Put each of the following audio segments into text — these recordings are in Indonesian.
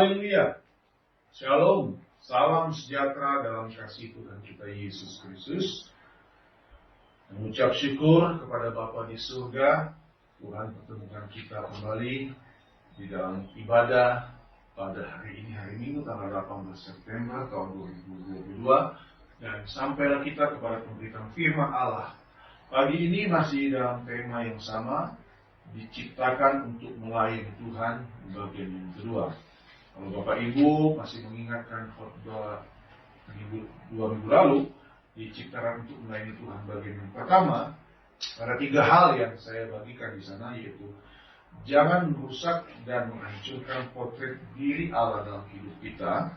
Haleluya. Shalom. Salam sejahtera dalam kasih Tuhan kita Yesus Kristus. Mengucap syukur kepada Bapa di surga. Tuhan pertemukan kita kembali di dalam ibadah pada hari ini, hari Minggu tanggal 18 September tahun 2022. Dan sampailah kita kepada pemberitaan firman Allah. Pagi ini masih dalam tema yang sama, diciptakan untuk melayani Tuhan di bagian yang kedua. Kalau Bapak Ibu masih mengingatkan khotbah 2 minggu lalu, diciptakan untuk melayani Tuhan bagian yang pertama, ada 3 hal yang saya bagikan di sana, yaitu jangan merusak dan menghancurkan potret diri Allah dalam hidup kita.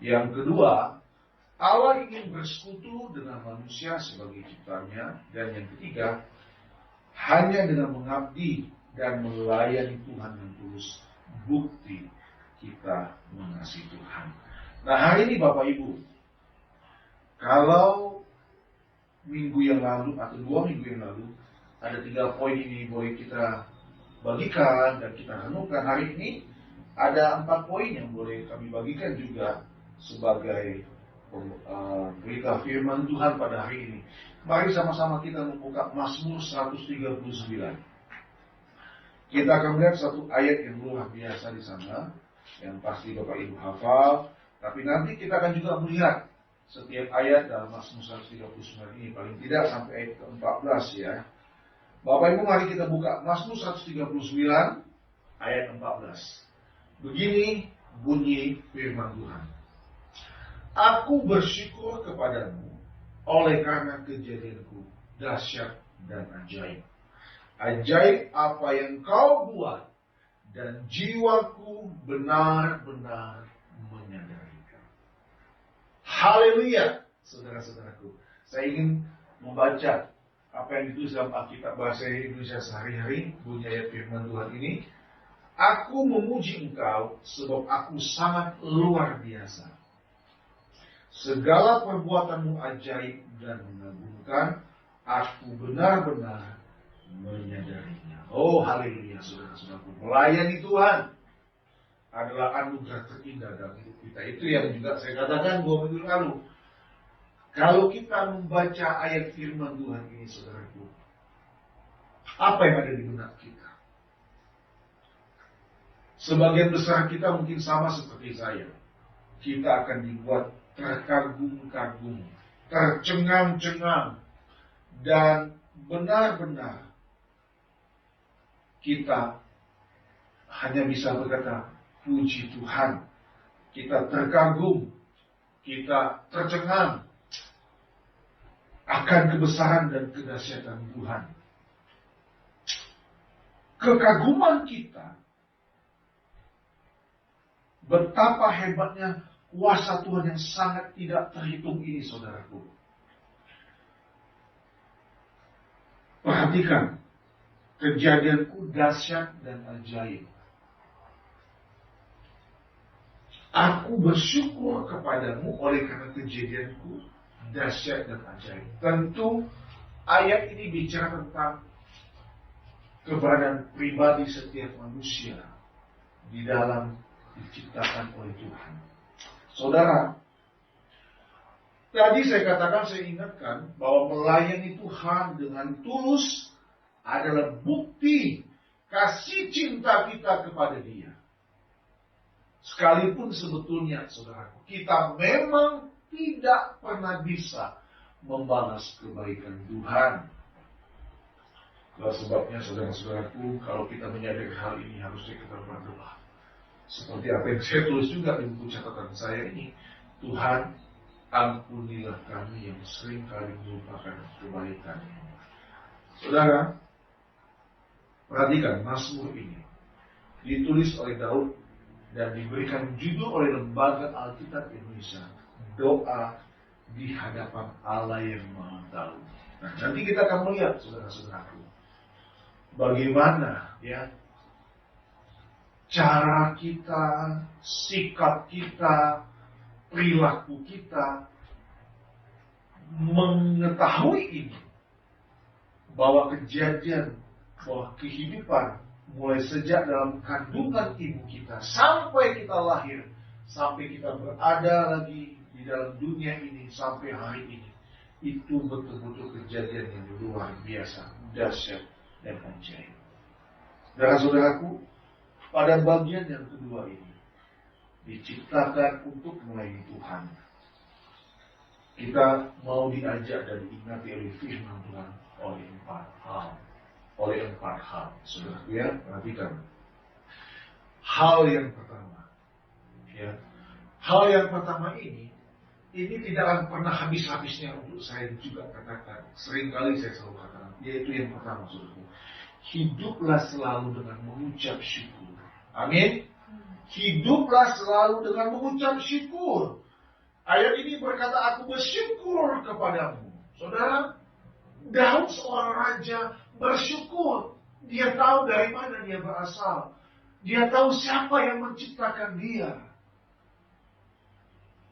Yang kedua, Allah ingin bersekutu dengan manusia sebagai ciptanya. Dan yang ketiga, hanya dengan mengabdi dan melayani Tuhan yang tulus, bukti kita mengasihi Tuhan. Nah, hari ini Bapak Ibu, kalau minggu yang lalu atau 2 minggu yang lalu ada 3 poin ini boleh kita bagikan dan kita renungkan, hari ini ada 4 poin yang boleh kami bagikan juga sebagai berita firman Tuhan pada hari ini. Mari sama-sama kita membuka Mazmur 139. Kita akan melihat satu ayat yang luar biasa di sana, yang pasti Bapak Ibu hafal. Tapi nanti kita akan juga melihat setiap ayat dalam Mazmur 139 ini, paling tidak sampai ayat ke-14 ya. Bapak Ibu, mari kita buka Mazmur 139 ayat 14. Begini bunyi firman Tuhan. Aku bersyukur kepadamu oleh karena kejadianku dahsyat dan ajaib. Ajaib apa yang kau buat, dan jiwaku benar-benar menyadarinya. Haleluya, saudara-saudaraku. Saya ingin membaca apa yang ditulis dalam Alkitab bahasa Indonesia sehari-hari, bunyi ayat firman Tuhan ini. Aku memuji engkau sebab aku sangat luar biasa. Segala perbuatanmu ajaib dan mengagumkan, aku benar-benar menyadarinya. Oh haleluya, saudara-saudaraku. Melayani Tuhan adalah anugerah terindah dalam hidup kita. Itu yang juga saya katakan 2 minggu lalu. Kalau kita membaca ayat firman Tuhan ini, saudaraku, apa yang ada di benak kita? Sebagian besar kita mungkin sama seperti saya. Kita akan dibuat terkagum-kagum, tercengang-cengang, dan benar-benar kita hanya bisa berkata, puji Tuhan. Kita terkagum, kita tercengang akan kebesaran dan kedahsyatan Tuhan. Kekaguman kita, betapa hebatnya kuasa Tuhan yang sangat tidak terhitung ini, saudaraku. Perhatikan, kejadianku dahsyat dan ajaib. Aku bersyukur kepadamu oleh karena kejadianku dahsyat dan ajaib. Tentu ayat ini bicara tentang keberadaan pribadi setiap manusia di dalam diciptakan oleh Tuhan. Saudara, tadi saya katakan, saya ingatkan bahwa melayani Tuhan dengan tulus adalah bukti kasih cinta kita kepada Dia. Sekalipun sebetulnya, saudaraku, kita memang tidak pernah bisa membalas kebaikan Tuhan. Itulah sebabnya, saudara-saudaraku, kalau kita menyadari hal ini, harusnya kita berdoa. Seperti apa yang saya tulis juga di buku catatan saya ini. Tuhan, ampunilah kami yang sering kali melupakan kebaikan. Saudara, perhatikan Mazmur ini. Ditulis oleh Daud dan diberikan judul oleh Lembaga Alkitab Indonesia. Doa di hadapan Allah yang Maha Tahu. Nah, nanti kita akan melihat, saudara-saudaraku, bagaimana ya cara kita, sikap kita, perilaku kita mengetahui ini, bahwa kejadian, bahwa kehidupan mulai sejak dalam kandungan ibu kita sampai kita lahir, sampai kita berada lagi di dalam dunia ini sampai hari ini, itu betul-betul kejadian yang luar biasa, dahsyat dan ajaib. Saudara-saudaraku, pada bagian yang kedua ini diciptakan untuk melayani Tuhan. Kita mau diajak dan diingati oleh firman Tuhan oleh empat hal. Saudaraku ya, perhatikan. Hal yang pertama, ya. Hal yang pertama ini tidak akan pernah habis-habisnya untuk saya juga katakan. Seringkali saya selalu katakan, yaitu yang pertama, saudaraku. Hiduplah selalu dengan mengucap syukur. Amin. Hiduplah selalu dengan mengucap syukur. Ayat ini berkata, aku bersyukur kepadamu. Saudara, Daud seorang raja bersyukur. Dia tahu dari mana dia berasal. Dia tahu siapa yang menciptakan dia.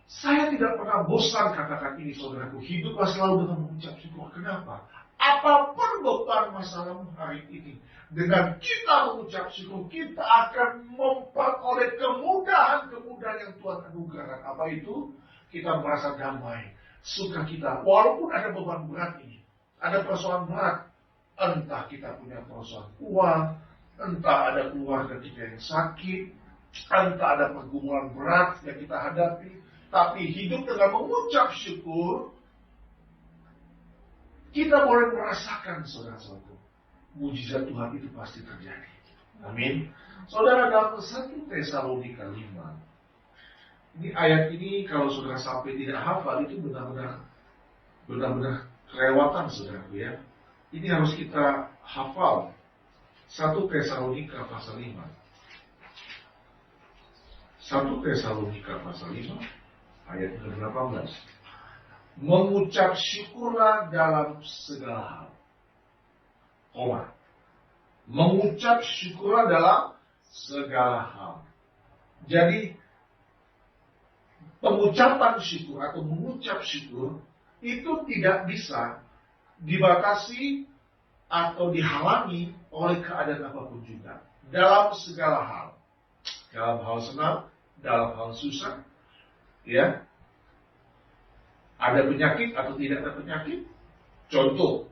Saya tidak pernah bosan katakan ini, saudaraku. Hiduplah selalu dengan mengucap syukur. Kenapa? Apapun beban masalahmu hari ini, dengan kita mengucap syukur, kita akan memperoleh kemudahan-kemudahan yang Tuhan anugerahkan. Apa itu? Kita merasa damai, sukacita. Walaupun ada beban berat ini, ada persoalan berat. Entah kita punya persoalan uang, entah ada keluarga kita yang sakit, entah ada pergumulan berat yang kita hadapi. Tapi hidup dengan mengucap syukur, kita boleh merasakan, saudara-saudara, mujizat Tuhan itu pasti terjadi. Amin. Saudara, dalam 1 Tesalonika 5, ini ayat ini kalau saudara sampai tidak hafal, itu benar-benar kelewatan, saudaraku ya. Ini harus kita hafal. 1 Tesalonika pasal 5. 1 Tesalonika pasal 5 ayat ke-18. Mengucap syukurlah dalam segala hal. Mengucap syukurlah dalam segala hal. Jadi pengucapan syukur atau mengucap syukur itu tidak bisa dibatasi atau dihalangi oleh keadaan apapun juga. Dalam segala hal. Dalam hal senang, dalam hal susah, ya, ada penyakit atau tidak ada penyakit. Contoh,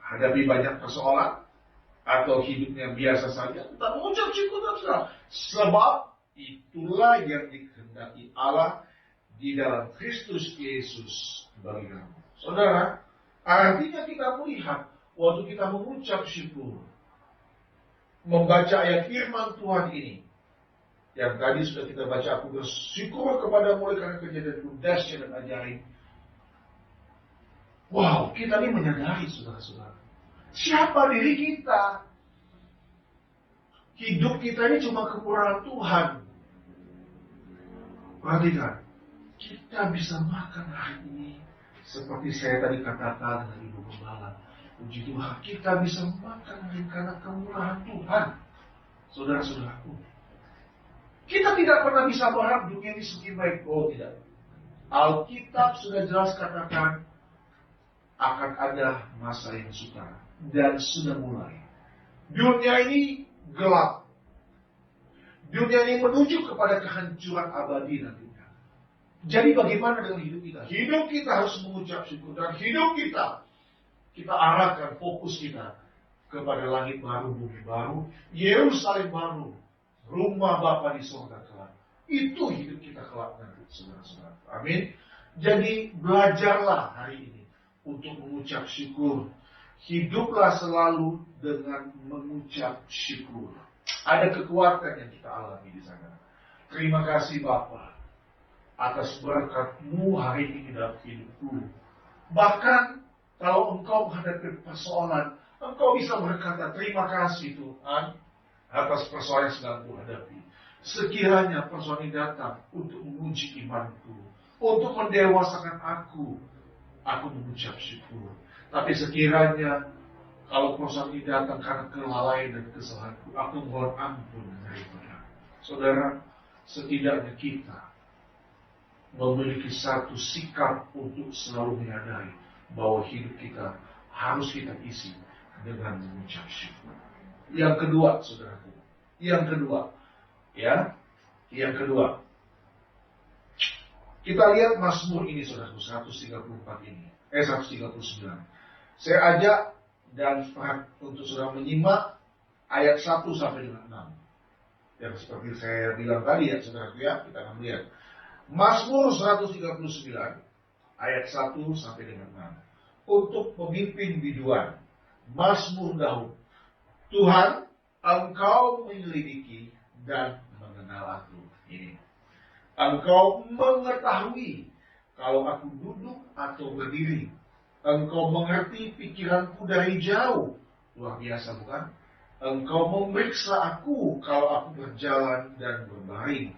hadapi banyak persoalan atau hidupnya biasa saja, tetap mengucap syukur dalam segala. Sebab itulah yang dikehendaki Allah di dalam Kristus Yesus bagi kamu. Saudara, artinya kita melihat waktu kita mengucap syukur, membaca ayat firman Tuhan ini, yang tadi sudah kita baca, aku bersyukur kepadamu oleh karena kejadian dahsyat dan ajaib. Wow, kita ini menyadari, saudara-saudara, siapa diri kita. Hidup kita ini cuma kekurangan Tuhan. Perhatikan, kita bisa makan hari ini seperti saya tadi katakan dari Ibu Gembala. Puji Tuhan, kita bisa makan hari ini karena kemurahan Tuhan. Saudara-saudaraku, kita tidak pernah bisa berharap dunia ini semakin baik. Oh tidak. Alkitab sudah jelas katakan akan ada masa yang sukar. Dan sudah mulai. Dunia ini gelap. Dunia ini menuju kepada kehancuran abadi nantinya. Jadi bagaimana dengan hidup kita? Hidup kita harus mengucap syukur. Dan hidup kita arahkan fokus kita kepada langit baru, bumi baru, Yerusalem baru, rumah Bapa di surga kelak. Itu hidup kita kelak nanti, saudara-saudara. Amin. Jadi belajarlah hari ini untuk mengucap syukur. Hiduplah selalu dengan mengucap syukur. Ada kekuatan yang kita alami di sana. Terima kasih Bapa atas berkat-Mu hari ini dalam hidupku. Bahkan kalau engkau menghadapi persoalan, engkau bisa berkata terima kasih Tuhan atas persoalan yang sedang kuhadapi. Sekiranya persoalan ini datang untuk menguji imanku, untuk mendewasakan aku mengucap syukur. Tapi sekiranya kalau persoalan ini datang karena kelalaian dan kesalahanku, aku mohon ampun daripada. Saudara, setidaknya kita memiliki satu sikap untuk selalu menyadari bahwa hidup kita harus kita isi dengan mengucap syukur. Yang kedua, saudaraku. Yang kedua. Ya. Yang kedua. Kita lihat Mazmur ini, saudaraku, 134 ini. 139. Saya ajak dan untuk saudara menyimak ayat 1 sampai dengan 6. Yang seperti saya bilang tadi ya, saudaraku ya, kita akan lihat. Mazmur 139 ayat 1 sampai dengan 6. Untuk pemimpin biduan, Mazmur Daud. Tuhan, Engkau menyelidiki dan mengenal aku. Ini. Engkau mengetahui kalau aku duduk atau berdiri. Engkau mengerti pikiranku dari jauh. Luar biasa bukan? Engkau memeriksa aku kalau aku berjalan dan berbaring.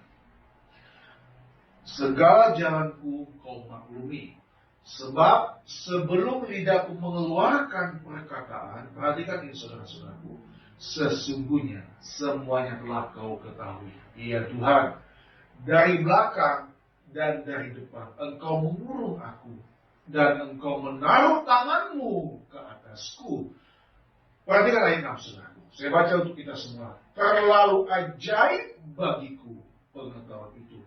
Segala jalanku kau maklumi. Sebab sebelum lidahku mengeluarkan perkataan, perhatikan ini saudara-saudaraku, sesungguhnya semuanya telah kau ketahui. Ya Tuhan, dari belakang dan dari depan Engkau mengurung aku, dan Engkau menaruh tanganmu ke atasku. Perhatikan ayat 6, saudaraku. Saya baca untuk kita semua. Terlalu ajaib bagiku pengetahuan itu.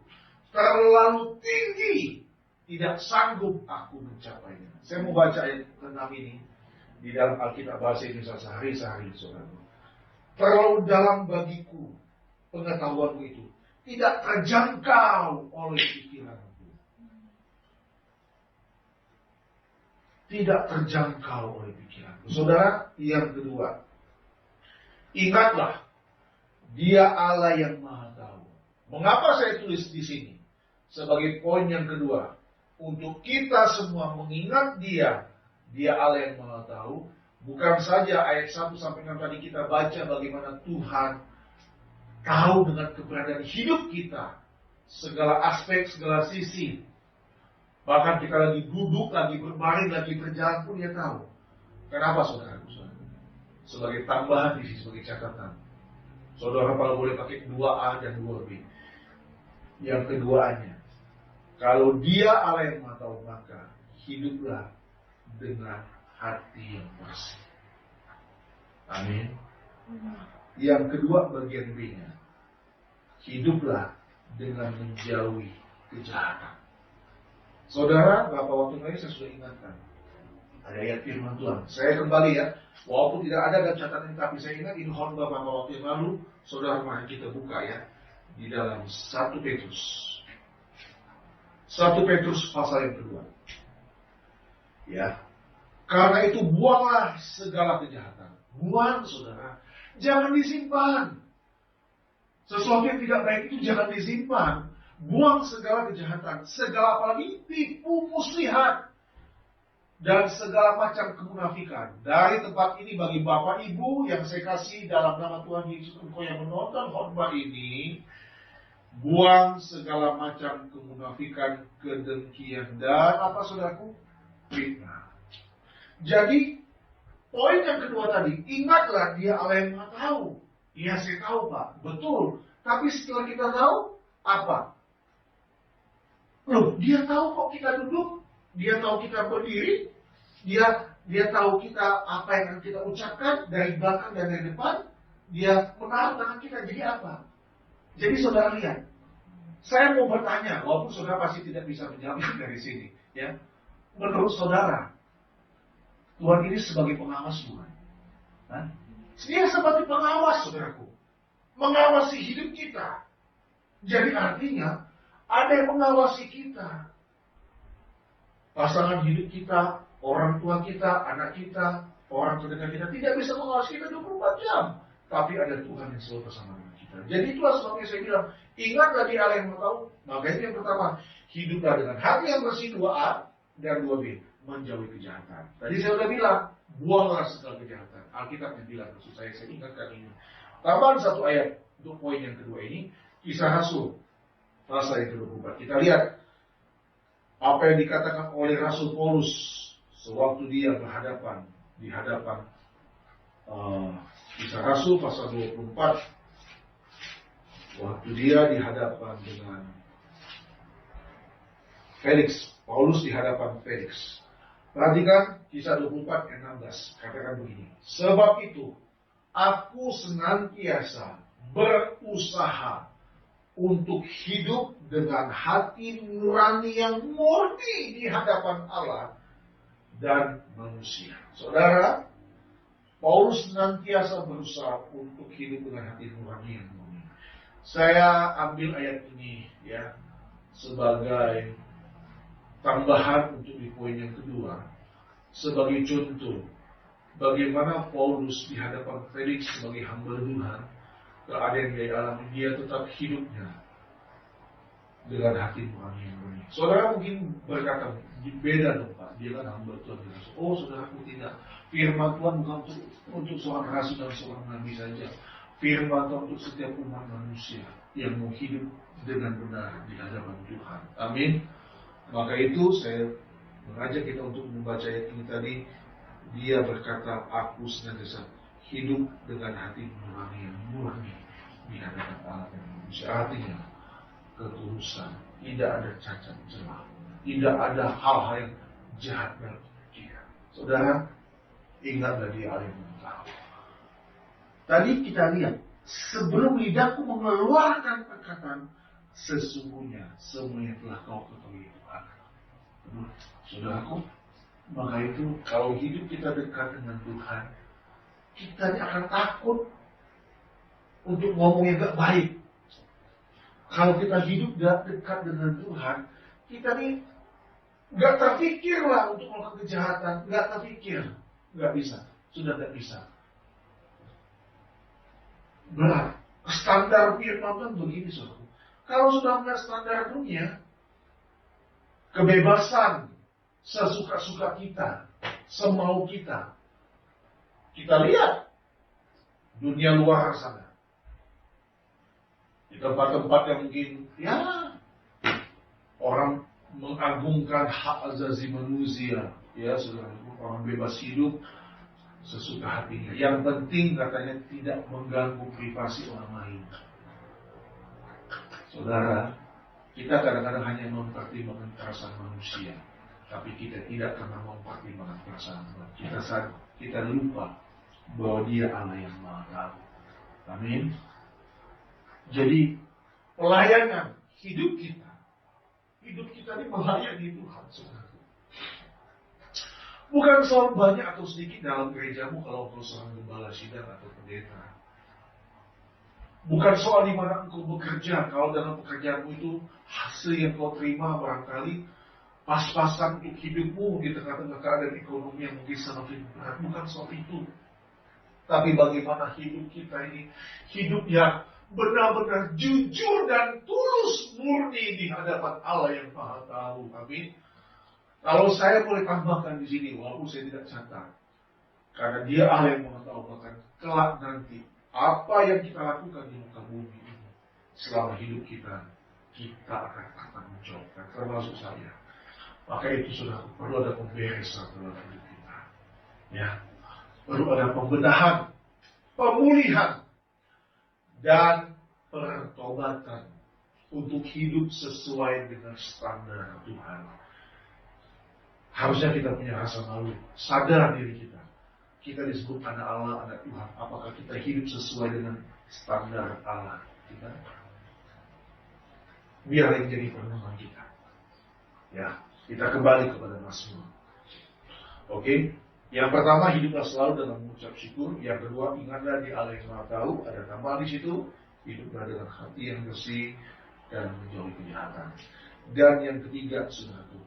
Terlalu tinggi, tidak sanggup aku mencapainya. Saya mau baca ayat 6 ini di dalam Alkitab bahasa Indonesia sehari-hari, saudaraku. Terlalu dalam bagiku pengetahuanmu itu. Tidak terjangkau oleh pikiranku. Tidak terjangkau oleh pikiranku. Saudara, yang kedua. Ingatlah, Dia Allah yang Maha Tahu. Mengapa saya tulis di sini? Sebagai poin yang kedua. Untuk kita semua mengingat Dia Allah yang Maha Tahu. Bukan saja ayat 1 sampai 6 tadi kita baca bagaimana Tuhan tahu dengan keberadaan hidup kita, segala aspek, segala sisi. Bahkan kita lagi duduk, lagi berbaring, lagi berjalan pun Dia tahu. Kenapa saudara? Sebagai tambahan di sini, sebagai catatan. Saudara kalau boleh pakai 2A dan 2B. Yang keduanya, kalau Dia Allah yang Maha Tahu, maka hiduplah dengan hati yang bersih. Amin. Yang kedua bagian B-nya. Hiduplah dengan menjauhi kejahatan. Saudara, beberapa waktu lalu saya sudah ingatkan. Ada ayat firman Tuhan. Saya kembali ya. Walaupun tidak ada dalam catatan tapi saya ingat ini khotbah beberapa waktu yang lalu. Saudara, mari kita buka ya. Di dalam 1 Petrus. 1 Petrus pasal yang kedua. Ya. Karena itu buanglah segala kejahatan. Buang, saudara. Jangan disimpan. Sesuatu yang tidak baik itu jangan disimpan. Buang segala kejahatan. Segala apalagi tipu muslihat. Dan segala macam kemunafikan. Dari tempat ini bagi Bapak Ibu yang saya kasih dalam nama Tuhan Yesus, engkau yang menonton khotbah ini, buang segala macam kemunafikan, kedengkian, dan apa saudaraku? Fitnah. Jadi, poin yang kedua tadi, ingatlah Dia Allah yang Maha Tahu. Ya saya tahu Pak, betul. Tapi setelah kita tahu, apa? Loh, Dia tahu kok kita duduk, Dia tahu kita berdiri, Dia tahu kita apa yang akan kita ucapkan dari belakang dan dari depan. Dia menaruh tangan kita, jadi apa? Jadi saudara lihat, saya mau bertanya, walaupun saudara pasti tidak bisa menjawab dari sini, ya. Menurut saudara, Tuhan ini sebagai pengawas bukan? Dia sebagai pengawas, saudaraku. Mengawasi hidup kita. Jadi artinya, ada yang mengawasi kita. Pasangan hidup kita, orang tua kita, anak kita, orang terdekat kita, tidak bisa mengawasi kita 24 jam. Tapi ada Tuhan yang selalu bersama dengan kita. Jadi itulah sebabnya saya bilang, ingatlah Dia Allah yang Maha Tahu. Maka itu yang pertama, hiduplah dengan hati yang bersih, 2A dan 2B. Menjauhi kejahatan. Tadi saya sudah bilang, buanglah segala kejahatan. Alkitab yang bilang, maksud saya ingatkan ini. Tambahan satu ayat untuk poin yang kedua ini, Kisah Rasul pasal yang ke-24. Kita lihat apa yang dikatakan oleh Rasul Paulus sewaktu dia di hadapan Kisah Rasul pasal 24. Waktu dia di hadapan dengan Felix, Paulus di hadapan Felix. Perhatikan Kisah 24 ayat 16. Katakan begini. Sebab itu aku senantiasa berusaha untuk hidup dengan hati nurani yang murni di hadapan Allah dan manusia. Saudara, Paulus senantiasa berusaha untuk hidup dengan hati nurani yang murni. Saya ambil ayat ini ya sebagai tambahan untuk di poin yang kedua, sebagai contoh bagaimana Paulus di hadapan Felix sebagai hamba Tuhan, keadaan yang dialami dia tetap hidupnya dengan hati nurani yang murni. Saudara mungkin berkata, beda dong Pak, dia kan hamba Tuhan. Oh saudaraku tidak, firman Tuhan bukan untuk seorang rasul dan seorang nabi saja. Firman Tuhan untuk setiap umat manusia yang mau hidup dengan benar di hadapan Tuhan. Amin. Maka itu saya mengajak kita untuk membaca ayat ini tadi. Dia berkata, aku senantiasa hidup dengan hati nurani yang murni di hadapan Allah dan manusia. Artinya ketulusan, tidak ada cacat celah, tidak ada hal-hal yang jahat dalam dia. Saudara, ingatlah dia Allah yang tahu. Tadi kita lihat, sebelum lidahku mengeluarkan perkataan, sesungguhnya semuanya telah kau ketahui Tuhan. Saudaraku, maka itu kalau hidup kita dekat dengan Tuhan, kita akan takut untuk ngomong yang gak baik. Kalau kita hidup gak dekat dengan Tuhan, kita nih gak terpikir lah untuk melakukan kejahatan, gak terpikir, gak bisa, sudah gak bisa. Berat. Standar firman Tuhan begini saudara. Kalau sudah melihat standar dunia, kebebasan, sesuka-suka kita, semau kita. Kita lihat dunia luar sana. Di tempat-tempat yang mungkin ya orang mengagungkan hak asasi manusia, ya saudara, orang bebas hidup sesuka hatinya. Yang penting katanya tidak mengganggu privasi orang lain. Saudara, kita kadang-kadang hanya mempertimbangkan perasaan manusia, tapi kita tidak pernah mempertimbangkan perasaan Tuhan. Kita lupa bahwa Dia Allah yang Maha Tahu. Amin. Jadi pelayanan hidup kita ini melayani Tuhan, saudara. Bukan soal banyak atau sedikit dalam gerejamu kalau engkau seorang gembala sidang atau pendeta. Bukan soal di mana engkau bekerja, kalau dalam pekerjaanmu itu hasil yang kau terima barangkali pas-pasan untuk hidupmu di tengah-tengah keadaan ekonomi yang mungkin semakin berat. Bukan soal itu. Tapi bagaimana hidup kita ini, hidup yang benar-benar jujur dan tulus murni di hadapan Allah yang Maha Tahu. Amin. Kalau saya boleh tambahkan di sini, walaupun saya tidak catat, karena Dia Allah yang Maha Tahu, bahkan kelak nanti apa yang kita lakukan di muka bumi ini selama hidup kita akan bertanggung jawab, termasuk saya. Maka itu sudah perlu ada pemberesan dalam hidup kita. Ya, perlu ada pembenahan, pemulihan, dan pertobatan untuk hidup sesuai dengan standar Tuhan. Harusnya kita punya rasa malu, sadar diri kita. Kita disebut anak Allah, anak Tuhan. Apakah kita hidup sesuai dengan standar Allah kita? Biar yang jadi perenungan kita. Ya, kita kembali kepada Mazmur. Oke, yang pertama hiduplah selalu dalam mengucap syukur. Yang kedua, ingatlah di Allah yang Maha Tahu. Ada tambahan di situ, hiduplah dengan hati yang bersih dan menjauhi kejahatan. Dan yang ketiga, saudaraku,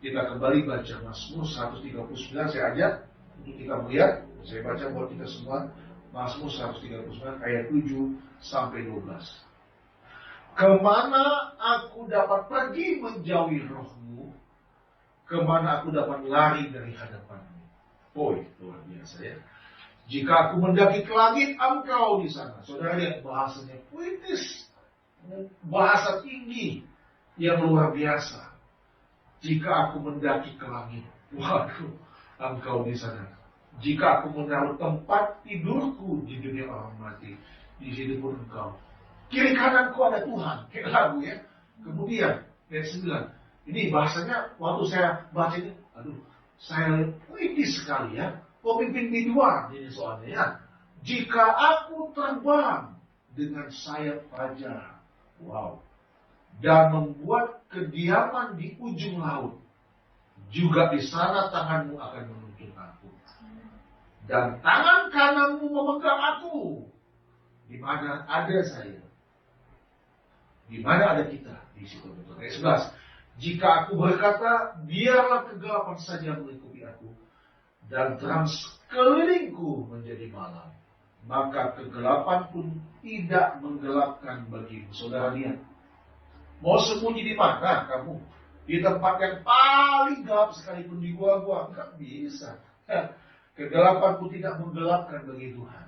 kita kembali baca Mazmur 139. Saya ajak untuk kita melihat. Saya baca buat kita semua. Mazmur 139 ayat 7 sampai 12. Kemana aku dapat pergi menjauhi rohmu? Kemana aku dapat lari dari hadapanmu? Oh, luar biasa ya. Jika aku mendaki ke langit, engkau di sana. Saudara lihat bahasanya puitis, bahasa tinggi yang luar biasa. Jika aku mendaki ke langit, waduh, engkau di sana. Jika aku menaruh tempat tidurku di dunia orang mati, di situ pun engkau. Kiri kananku ada Tuhan, kayak lagu ya. Kemudian ayat 9. Ini bahasanya waktu saya baca ini, aduh, saya puitis sekali ya. Pemimpin biduan ini soalnya ya. Jika aku terbang dengan sayap raja, wow, dan membuat kediaman di ujung laut, juga di sana tanganmu akan menuntun aku, dan tangan kananmu memegang aku. Di mana ada saya, di mana ada kita, di situ betul. Ayat 11. Jika aku berkata, biarlah kegelapan saja meliputi aku, dan terang sekelilingku menjadi malam, maka kegelapan pun tidak menggelapkan bagimu. Saudara lihat, mau sembunyi di mana kamu? Di tempat yang paling gelap sekalipun, di gua-gua, nggak bisa. Kegelapan pun tidak menggelapkan bagi Tuhan.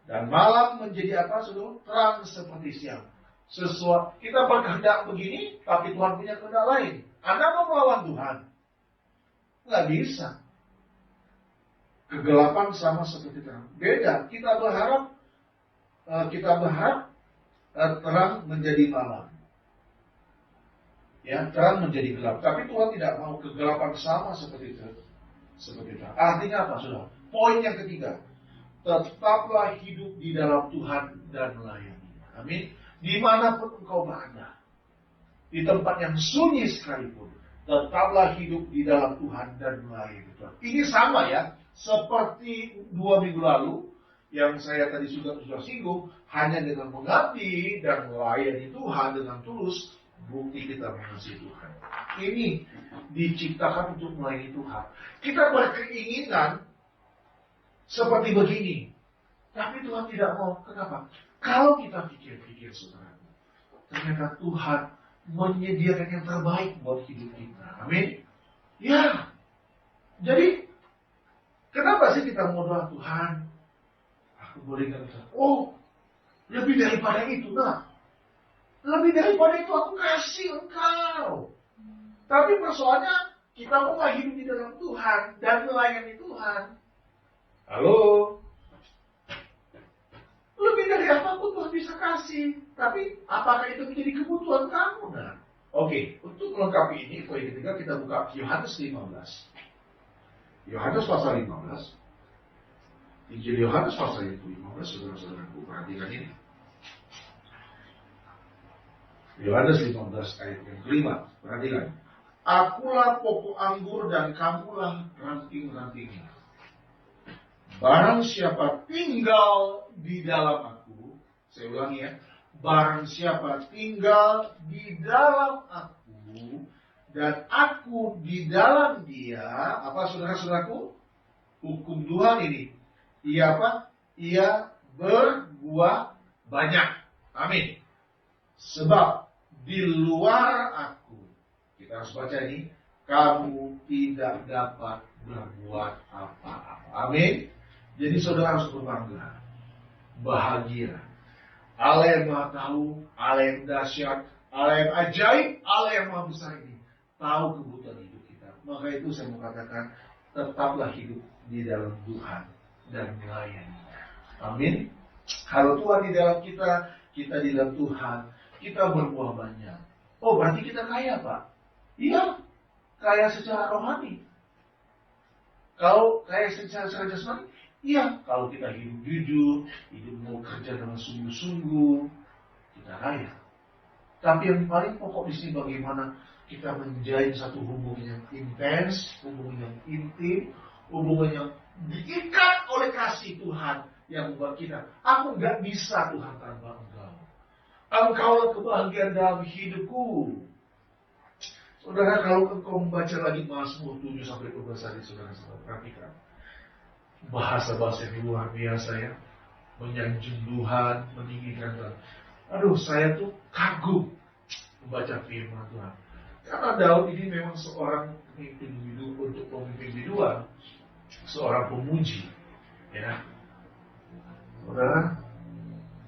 Dan malam menjadi apa, saudara? Terang seperti siang. Sesuatu kita berkehendak begini, tapi Tuhan punya kehendak lain. Anda mau melawan Tuhan? Nggak bisa. Kegelapan sama seperti terang. Beda. Kita berharap terang menjadi malam. Ya, terang menjadi gelap. Tapi Tuhan tidak mau kegelapan sama seperti itu. Artinya apa, saudara? Poin yang ketiga, tetaplah hidup di dalam Tuhan dan melayani. Amin. Dimanapun engkau berada, di tempat yang sunyi sekalipun, tetaplah hidup di dalam Tuhan dan melayani Tuhan. Ini sama ya, seperti 2 minggu lalu yang saya tadi sudah singgung, hanya dengan mengabdi dan melayani Tuhan dengan tulus, bukti kita mengasihi Tuhan. Ini diciptakan untuk melayani Tuhan. Kita berkeinginan seperti begini, tapi Tuhan tidak mau. Kenapa? Kalau kita pikir-pikir, saudara, ternyata Tuhan menyediakan yang terbaik buat hidup kita. Amin. Ya. Jadi, kenapa sih kita mau doa Tuhan? Aku boleh kata, oh, lebih daripada itu, nah. Lebih daripada itu aku kasih engkau. Tapi persoalannya, kita mau hidup di dalam Tuhan dan melayani Tuhan. Halo? Lebih dari apapun Tuhan bisa kasih. Tapi apakah itu menjadi kebutuhan kamu? Nah, oke. Untuk melengkapi ini, poin ketiga kita buka Yohanes 15. Yohanes pasal 15. Injil Yohanes pasal 15, saudara-saudaraku, perhatikan ini. Yohanes 15 ayat yang kelima, perhatikan. Akulah pokok anggur dan kamulah ranting-rantingnya. Barang siapa tinggal di dalam aku, saya ulangi ya, barang siapa tinggal di dalam aku, dan aku di dalam dia, apa saudara-saudaraku? Hukum Tuhan ini. Ia apa? Ia berbuah banyak. Amin. Sebab di luar aku, kita harus baca ini, kamu tidak dapat berbuat apa-apa. Amin. Jadi saudara harus berbangga, bahagia. Allah yang maha tahu, Allah yang dahsyat, Allah yang ajaib, Allah yang maha besar ini tahu kebutuhan hidup kita. Maka itu saya mau katakan, tetaplah hidup di dalam Tuhan dan melayani. Amin. Kalau Tuhan di dalam kita, kita di dalam Tuhan, kita berbuah banyak. Oh, berarti kita kaya, Pak? Iya, kaya secara rohani. Kalau kaya secara jasmani, iya. Kalau kita hidup jujur, hidup mau kerja dengan sungguh-sungguh, kita kaya. Tapi yang paling pokok di sini bagaimana kita menjalin satu hubungan yang intens, hubungan yang intim, hubungan yang diikat oleh kasih Tuhan yang membuat kita, aku nggak bisa Tuhan tanpa Engkau. Engkaulah kebahagiaan dalam hidupku. Saudara, kalau engkau membaca lagi Mazmur 7 sampai 12 tadi, saudara perhatikan. Bahasa-bahasa yang luar biasa ya. Menyanjung Tuhan, meninggikan Tuhan. Aduh, saya tuh kagum membaca firman Tuhan. Karena Daud ini memang seorang pemimpin hidup untuk pemimpin biduan. Seorang pemuji. Ya. Saudara,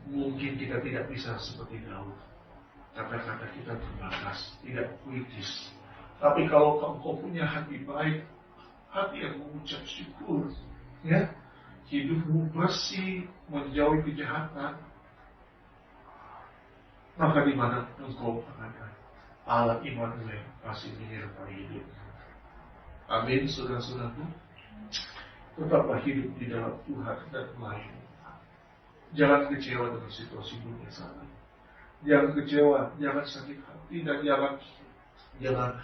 mungkin kita tidak bisa seperti Daud. Kata-kata kita terbatas, tidak puitis. Tapi kalau engkau punya hati baik, hati yang mengucap syukur, ya, hidupmu bersih, menjauhi kejahatan, maka di mana engkau berada, Allah Immanuel pasti menyertai hidup. Amin, saudara-saudaraku. Tetaplah hidup di dalam Tuhan dan melayani. Jangan kecewa dengan situasi dunia saat ini. Jangan kecewa, jangan sakit hati, dan jangan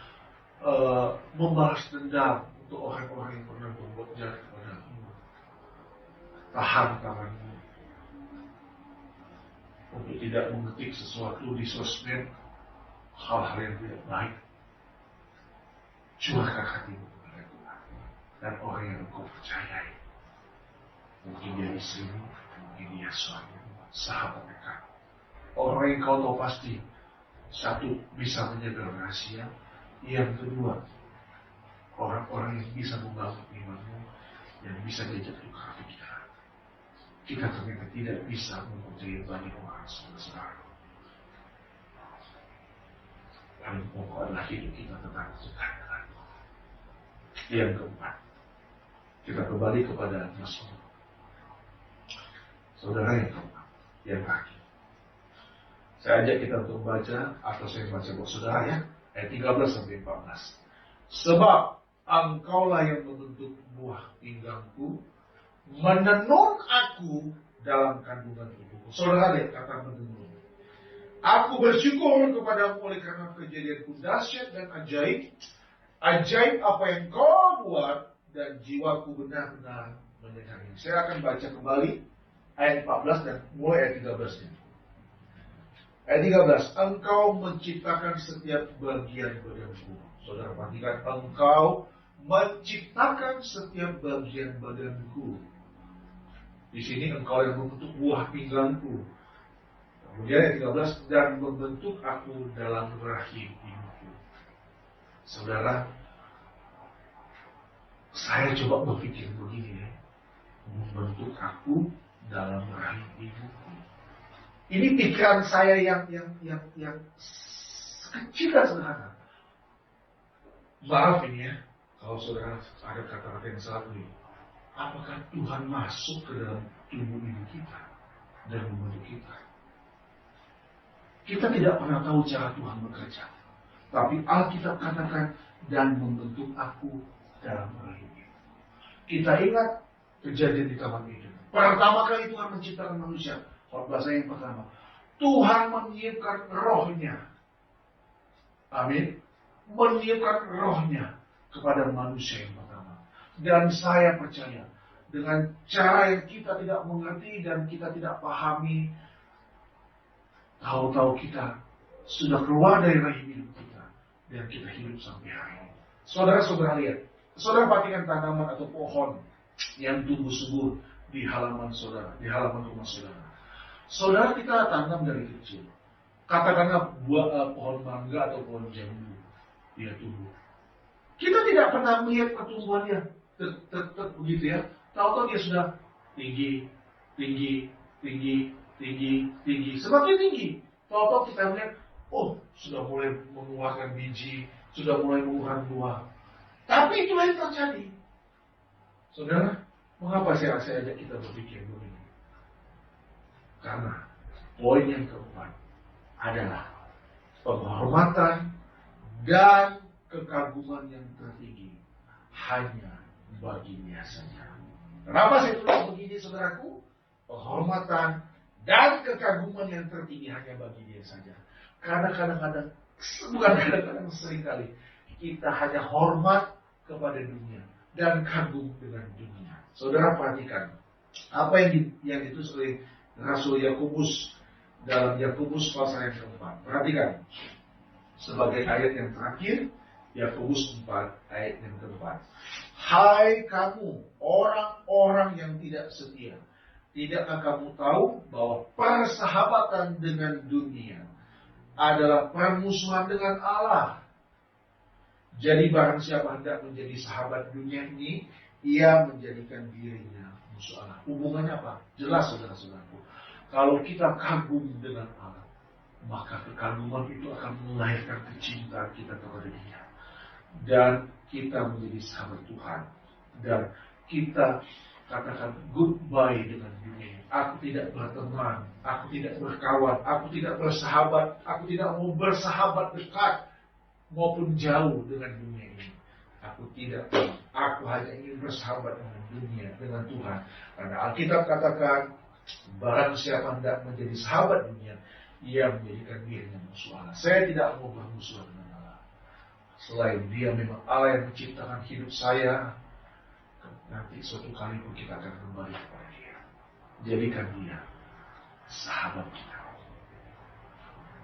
membalas dendam untuk orang-orang yang pernah berbuat jahat kepadamu. Tahan tanganmu untuk tidak mengetik sesuatu di sosmed, hal-hal yang tidak baik. Curahkan hatimu kepada Tuhan dan orang yang engkau percayai. Mungkin dia istrimu, mungkin dia suamimu, sahabat dekat. Orang yang kau tahu pasti, satu, bisa menjaga rahasia. Yang kedua, orang-orang yang bisa membangun imanmu, yang bisa diajak tukar pikiran. Kita ternyata tidak bisa mempercayai banyak orang saudara. Paling pokok adalah hidup kita tentang dekat dengan Tuhan. Yang keempat, kita kembali kepada Mazmur. Saudara yang keempat, yang terakhir. Saya ajak kita untuk membaca, atau saya baca buat saudara ya, ayat 13 sampai 14. Sebab engkaulah yang membentuk buah pinggangku, menenun aku dalam kandungan ibuku. Saudara lihat kata menenun. Aku bersyukur kepadamu oleh karena kejadianku dahsyat dan ajaib. Ajaib apa yang kau buat, dan jiwaku benar-benar menyenangi. Saya akan baca kembali ayat 14 dan mulai ayat 13-nya. Ayat 13, engkau menciptakan setiap bagian badanku. Saudara perhatikan, engkau menciptakan setiap bagian badanku. Di sini engkau yang membentuk buah pinggangku. Kemudian ayat 13, dan membentuk aku dalam rahim ibuku. Saudara, saya coba berpikir begini ya. Membentuk aku dalam rahim ibuku. Ini pikiran saya yang kecil dan sederhana. Maaf ini ya, kalau saudara ada kata-kata yang salah ini. Apakah Tuhan masuk ke dalam tubuh ibu kita dan membentuk kita? Kita tidak pernah tahu cara Tuhan bekerja. Tapi Alkitab katakan, dan membentuk aku dalam rahim ibu. Kita ingat kejadian di Taman Eden. Pertama kali Tuhan menciptakan manusia. Bahasa yang pertama, Tuhan meniupkan rohnya. Amin. Meniupkan rohnya kepada manusia yang pertama. Dan saya percaya, dengan cara yang kita tidak mengerti dan kita tidak pahami, tahu-tahu kita sudah keluar dari rahim hidup kita, dan kita hidup sampai hari ini. Saudara-saudara lihat, saudara perhatikan tanaman atau pohon yang tumbuh subur di halaman saudara, di halaman rumah saudara. Saudara kita tanam dari kecil. Katakanlah pohon mangga atau pohon jambu. Dia tumbuh. Kita tidak pernah melihat pertumbuhannya begitu ya. Tahu-tahu dia sudah tinggi. Semakin tinggi. Tahu-tahu kita melihat, oh sudah mulai mengeluarkan biji, sudah mulai mengeluarkan buah. Tapi itulah yang terjadi. Saudara, mengapa saya ajak kita berpikir begini? Karena poin yang keempat adalah penghormatan dan kekaguman yang tertinggi hanya bagi Dia saja. Kenapa saya tulis begini, saudaraku? Penghormatan dan kekaguman yang tertinggi hanya bagi Dia saja. Karena kadang-kadang, bukan kadang-kadang, seringkali kita hanya hormat kepada dunia dan kagum dengan dunia. Saudara perhatikan apa yang ditulis oleh Rasul Yakobus dalam Yakobus pasal yang keempat. Perhatikan sebagai ayat yang terakhir, Yakobus 4 ayat yang keempat. Hai kamu orang-orang yang tidak setia, tidakkah kamu tahu bahwa persahabatan dengan dunia adalah permusuhan dengan Allah? Jadi barang siapa hendak menjadi sahabat dunia ini, ia menjadikan dirinya musuh Allah. Hubungannya apa? Jelas saudara-saudaraku. Kalau kita kagum dengan Allah, maka kekaguman itu akan melahirkan kecintaan kita kepada Dia. Dan kita menjadi sahabat Tuhan. Dan kita katakan goodbye dengan dunia. Aku tidak berteman, aku tidak berkawan, aku tidak bersahabat, aku tidak mau bersahabat dekat maupun jauh dengan dunia ini. Aku tidak tahu. Aku hanya ingin bersahabat dengan dunia, dengan Tuhan. Karena Alkitab katakan, barang siapa hendak menjadi sahabat dunia, ia menjadikan dirinya musuh Allah. Saya tidak mau bermusuhan dengan Allah. Selain dia memang Allah yang menciptakan hidup saya, nanti suatu kali pun kita akan kembali kepada dia. Jadikan dia sahabat kita.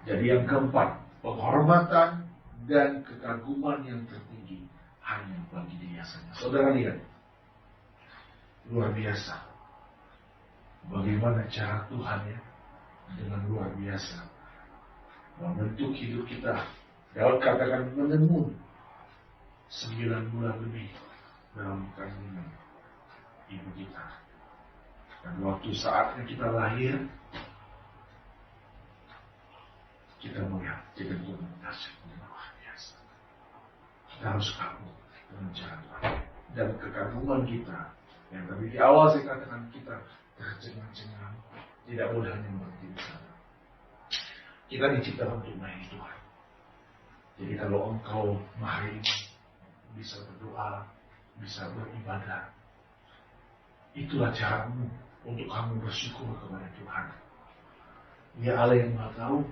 Jadi yang keempat, penghormatan dan kekaguman yang tertinggi hanya bagi dia saja. Saudara lihat, luar biasa bagaimana cara Tuhan ya, dengan luar biasa membentuk hidup kita. Daud katakan menenun 9 bulan lebih dalam kandungan ibu kita. Dan waktu saatnya kita lahir, kita melihat ketentuan dasar yang luar biasa. Kita harus kagum dengan cara Tuhan. Dan kekaguman kita, yang tadi di awal saya katakan kita tercengang-cengang, tidak mudah hanya berhenti di sana. Kita diciptakan untuk melayani Tuhan. Jadi kalau engkau hari ini bisa berdoa, bisa beribadah, itulah caramu untuk kamu bersyukur kepada Tuhan. Dia Allah yang Maha Tahu.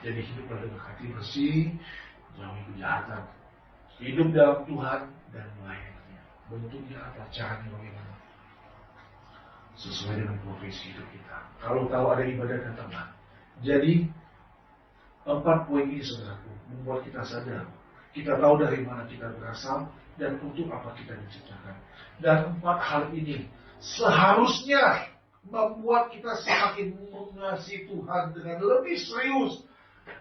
Jadi hiduplah dengan hati bersih, jauhi kejahatan. Hidup dalam Tuhan dan melayaninya. Bentuknya apa, caranya bagaimana? Sesuai dengan profesi hidup kita. Kalau tahu ada ibadah, datanglah. Jadi 4 poin ini saudaraku membuat kita sadar. Kita tahu dari mana kita berasal dan untuk apa kita diciptakan. Dan 4 hal ini seharusnya membuat kita semakin mengasihi Tuhan dengan lebih serius.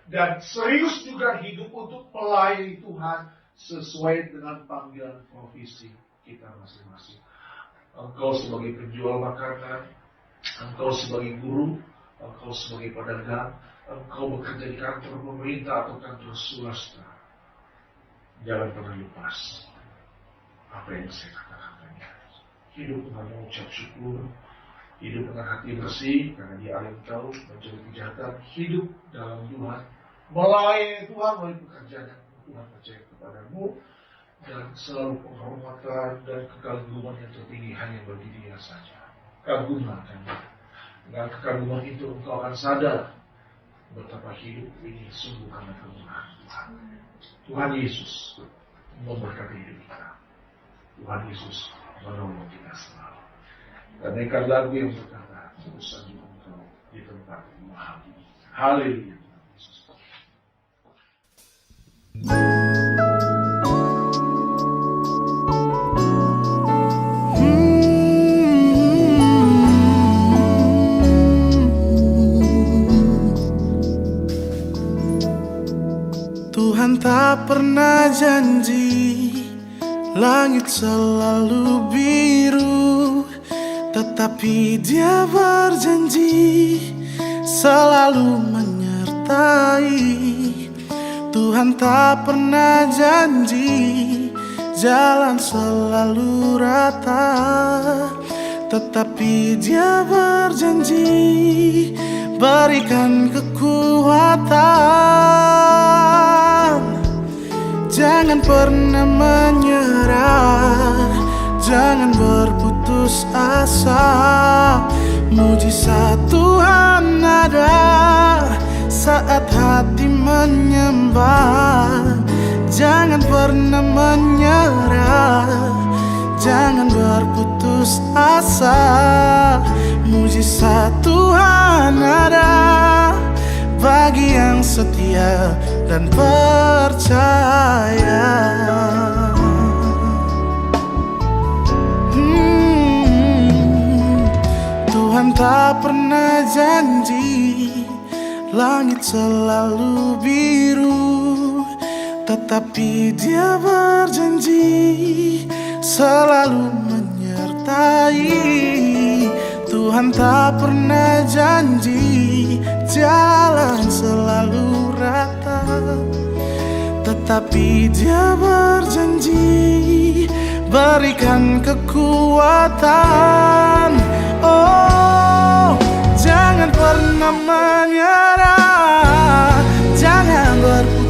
Dan serius juga hidup untuk melayani Tuhan sesuai dengan panggilan profesi kita masing-masing. Engkau sebagai penjual makanan, engkau sebagai guru, engkau sebagai pedagang, engkau bekerja di kantor pemerintah atau kantor swasta. Jangan pernah lepas apa yang saya katakan tadi. Hidup dengan mengucap syukur, hidup dengan hati bersih, karena dia Allah yang tahu, mencari kejahatan, hidup dalam Tuhan, melayani Tuhan melalui pekerjaan yang Tuhan percaya kepadamu, dan selalu penghormatan dan kekaguman yang tertinggi hanya bagi dia saja. Kagumlah kan. Dengan kekaguman itu engkau akan sadar betapa hidup ini sungguh karena kemurahan Tuhan. Tuhan Yesus memberkati hidup kita. Tuhan Yesus menolong kita selalu. Dan ikan lagu yang berkata, urusan engkau di tempat mahal ini. Haleluya. Tuhan tak pernah janji langit selalu biru, tetapi Dia berjanji selalu menyertai. Tuhan tak pernah janji jalan selalu rata, tetapi Dia berjanji berikan kekuatan. Jangan pernah menyerah, jangan berputus asa. Mujizat Tuhan ada saat hati menyembah. Jangan pernah menyerah, jangan berputus asa. Mujizat Tuhan ada bagi yang setia dan percaya. Tuhan tak pernah janji langit selalu biru, tetapi Dia berjanji selalu menyertai. Tuhan tak pernah janji jalan selalu rata, tetapi Dia berjanji berikan kekuatan. Oh, jangan pernah menyerah, jangan berputus